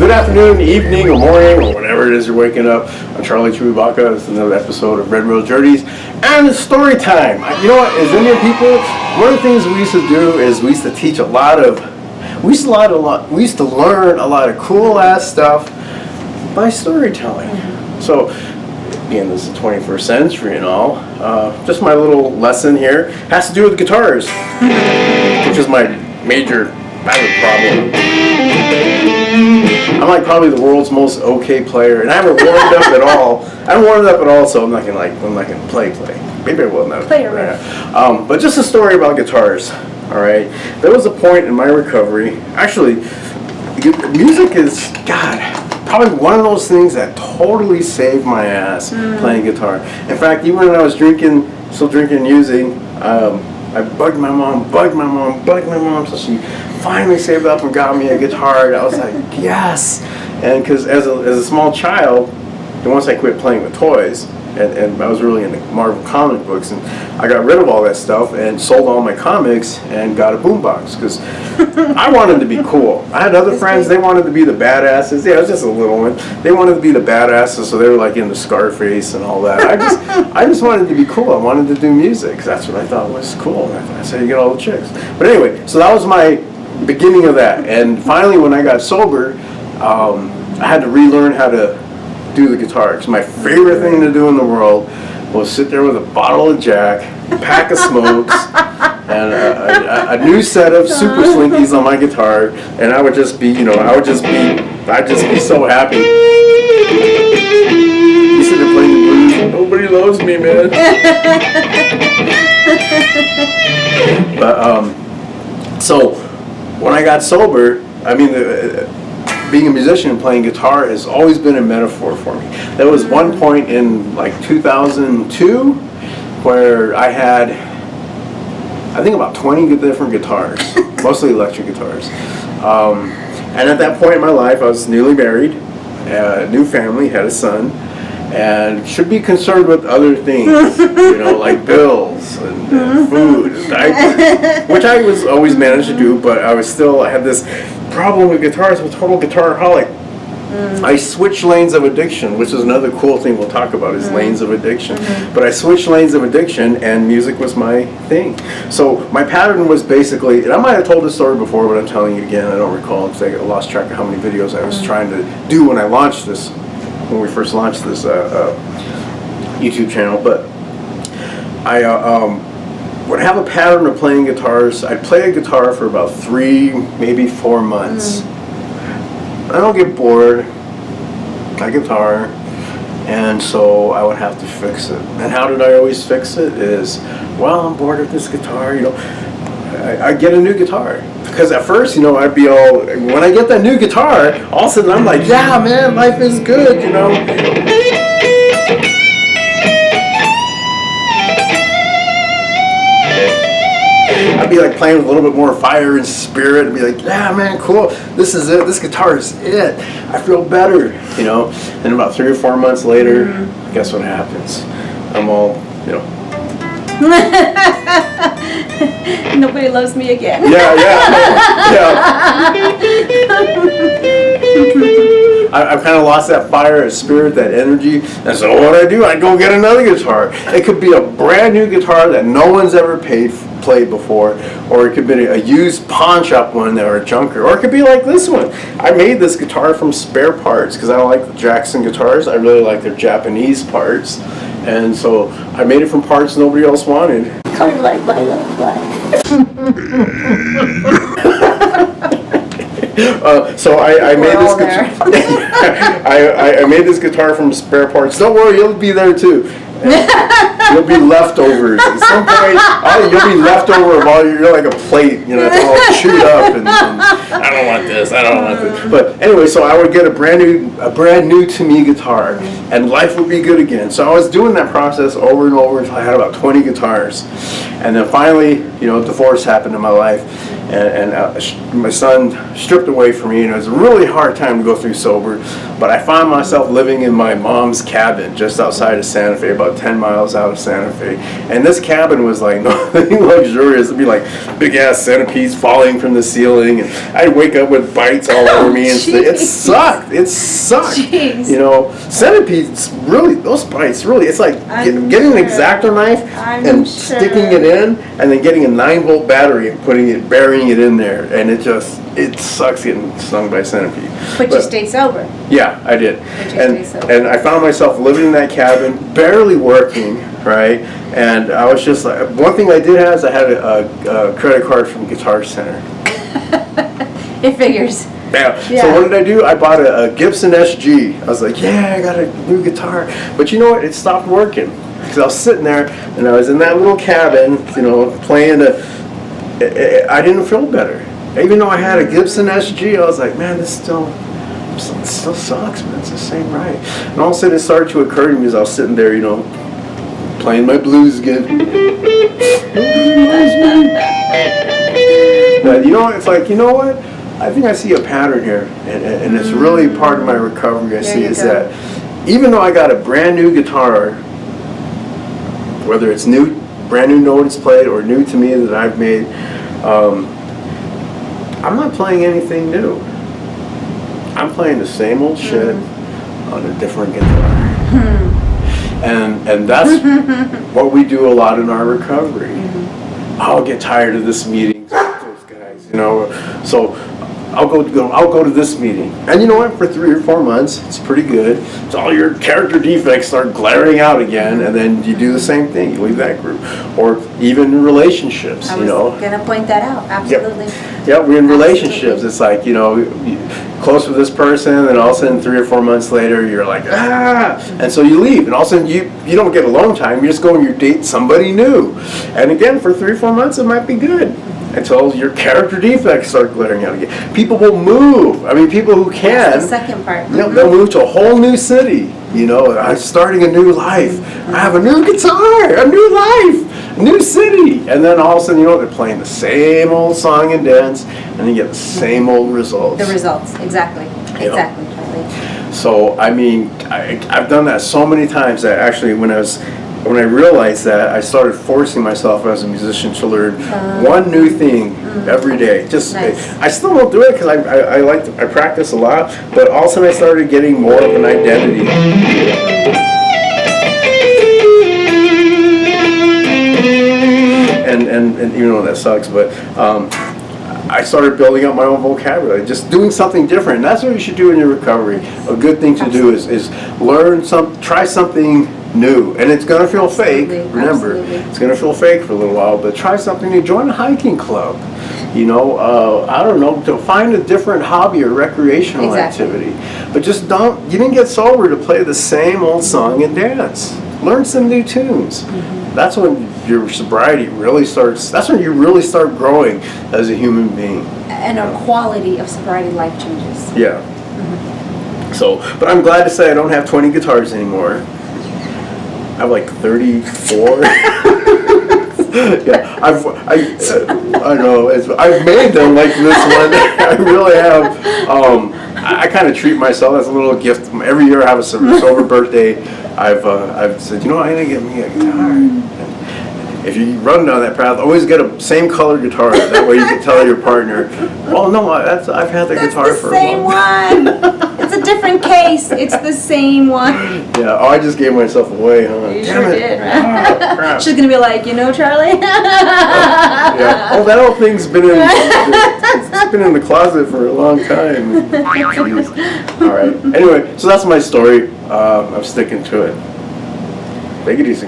Good afternoon, evening, or morning, or whatever it is you're waking up. I'm Charlie Chubaka. This is another episode of Red Road Journeys, and it's story time. You know what? As Indian people, one of the things we used to do is we used to teach we used to learn a lot of cool ass stuff by storytelling. So, again, this is the 21st century and all. Just my little lesson here has to do with guitars, which is my major problem. I'm like probably the world's most okay player, and I haven't warmed up at all. So I'm not gonna play. Maybe I will now. But just a story about guitars. All right, there was a point in my recovery. Actually, music is probably one of those things that totally saved my ass playing guitar. In fact, even when I was still drinking and using, I bugged my mom, so she finally saved up and got me a guitar. And I was like, yes! And because as a small child, and once I quit playing with toys, and I was really into Marvel comic books, and I got rid of all that stuff and sold all my comics and got a boombox because I wanted to be cool. I had other friends, they wanted to be the badasses. Yeah, I was just a little one. They wanted to be the badasses, so they were like into Scarface and all that. I just wanted to be cool. I wanted to do music because that's what I thought was cool. That's how you get all the chicks. But anyway, so that was my beginning of that. And finally, when I got sober, I had to relearn how to do the guitar, because my favorite thing to do in the world was sit there with a bottle of Jack, a pack of smokes, and a new set of Super Slinkies on my guitar, and I would just be, I'd just be so happy. You sit there playing the blues, nobody loves me, man. But so when I got sober, I mean, being a musician and playing guitar has always been a metaphor for me. There was one point in like 2002 where I had, I think, about 20 different guitars, mostly electric guitars. And at that point in my life, I was newly married, new family, had a son, and should be concerned with other things, like bills and food, and diapers, which I was always managed to do, but I had this problem with guitars. I'm a total guitar-holic. I switched lanes of addiction, which is another cool thing we'll talk about, is lanes of addiction. But I switched lanes of addiction, and music was my thing. So my pattern was basically, and I might have told this story before, but I'm telling you again, I don't recall, because I lost track of how many videos I was trying to do when we first launched this YouTube channel. But I would have a pattern of playing guitars. I'd play a guitar for about 3, maybe 4 months. I don't get bored. My guitar, and so I would have to fix it. And how did I always fix it? Is, well, I'm bored with this guitar. I get a new guitar. Because at first, I'd be all, when I get that new guitar, all of a sudden I'm like, yeah, man, life is good, I'd be like playing with a little bit more fire and spirit and be like, yeah, man, cool. This is it. This guitar is it. I feel better, And about 3 or 4 months later, guess what happens? I'm all, Nobody loves me again. Yeah. I've kind of lost that fire, that spirit, that energy. And so what do? I go get another guitar. It could be a brand new guitar that no one's ever played before, or it could be a used pawn shop one or a junker, or it could be like this one. I made this guitar from spare parts because I don't like the Jackson guitars. I really like their Japanese parts. And so I made it from parts nobody else wanted. Kind of like my love life. So I made this guitar. I made this guitar from spare parts. Don't worry, you'll be there too. You'll be leftovers at some point. You'll be leftover of all you're like a plate, it's all chewed up, and I don't want this. But anyway, so I would get a brand new to me guitar, and life would be good again. So I was doing that process over and over until I had about 20 guitars, and then finally, divorce happened in my life, and my son stripped away from me, and it was a really hard time to go through sober. But I found myself living in my mom's cabin just outside of Santa Fe, about 10 miles out of Santa Fe. And this cabin was like nothing luxurious. It'd be like big ass centipedes falling from the ceiling, and I'd wake up with bites all over me, and it sucked. It sucked. Jeez. You know, centipedes really, those bites really. It's like getting an X-Acto knife and sticking it in, and then getting a 9-volt battery and burying it in there, and it sucks getting stung by a centipede. But you stayed sober. Yeah, I did. But you stayed sober. And I found myself living in that cabin, barely working, right? And I was just like, one thing I did have is I had a credit card from Guitar Center. It figures. Yeah. Yeah. So what did I do? I bought a Gibson SG. I was like, yeah, I got a new guitar. But you know what? It stopped working. Because I was sitting there, and I was in that little cabin, you know, playing I didn't feel better. Even though I had a Gibson SG, I was like, man, this still sucks, man. It's the same right. And all of a sudden it started to occur to me as I was sitting there, you know, playing my blues again. But you know, it's like, you know what? I think I see a pattern here, and it's really part of my recovery. I see is that even though I got a brand new guitar, whether it's brand new notes played or new to me that I've made, I'm not playing anything new. I'm playing the same old shit on a different guitar. And that's what we do a lot in our recovery. I'll get tired of this meeting with those guys, you know. So I'll go to this meeting, and you know what? For 3 or 4 months, it's pretty good. So all your character defects start glaring out again, and then you do the same thing. You leave that group, or even in relationships. I you know, was gonna point that out. Absolutely. Yeah, we're in relationships. It's like, you know, close with this person, and all of a sudden 3 or 4 months later, you're like, and so you leave, and all of a sudden you don't get alone time. You just go and you date somebody new, and again for 3 or 4 months it might be good. Until your character defects start glaring out again. People will move. I mean, people who can. That's the second part. You know, they'll move to a whole new city. You know, I'm starting a new life. I have a new guitar, a new life, a new city. And then all of a sudden, you know, they're playing the same old song and dance, and you get the same old results. The results, exactly. Exactly, Charlie. So, I mean, I've done that so many times that actually when I realized that, I started forcing myself as a musician to learn one new thing every day. Just nice. I still don't do it because I practice a lot, but all of a sudden I started getting more of an identity. And you know that sucks, but I started building up my own vocabulary, just doing something different. And that's what you should do in your recovery. A good thing to do is try something new, and it's going to feel fake. Remember, it's going to feel fake for a little while, but try something new. Join a hiking club. You know, I don't know, to find a different hobby or recreational activity. But just you didn't get sober to play the same old song and dance. Learn some new tunes. That's when your sobriety really starts, that's when you really start growing as a human being. And our quality of sobriety life changes. Yeah. So, but I'm glad to say I don't have 20 guitars anymore. I have like 34. Yeah, I know. I've made them like this one. I really have. I kind of treat myself as a little gift. Every year I have a sober birthday. I've said, you know, I'm gonna get me a guitar. If you run down that path, always get a same color guitar. That way you can tell your partner, "Oh no, I've had that guitar for a while." That's the same one. It's a different case. It's the same one. Yeah. Oh, I just gave myself away, huh? You Damn sure it. did, Oh, right? crap. She's gonna be like, you know, Charlie. Yeah. Oh, that old thing's been it's been in the closet for a long time. Jeez. All right. Anyway, so that's my story. I'm sticking to it. Take it easy.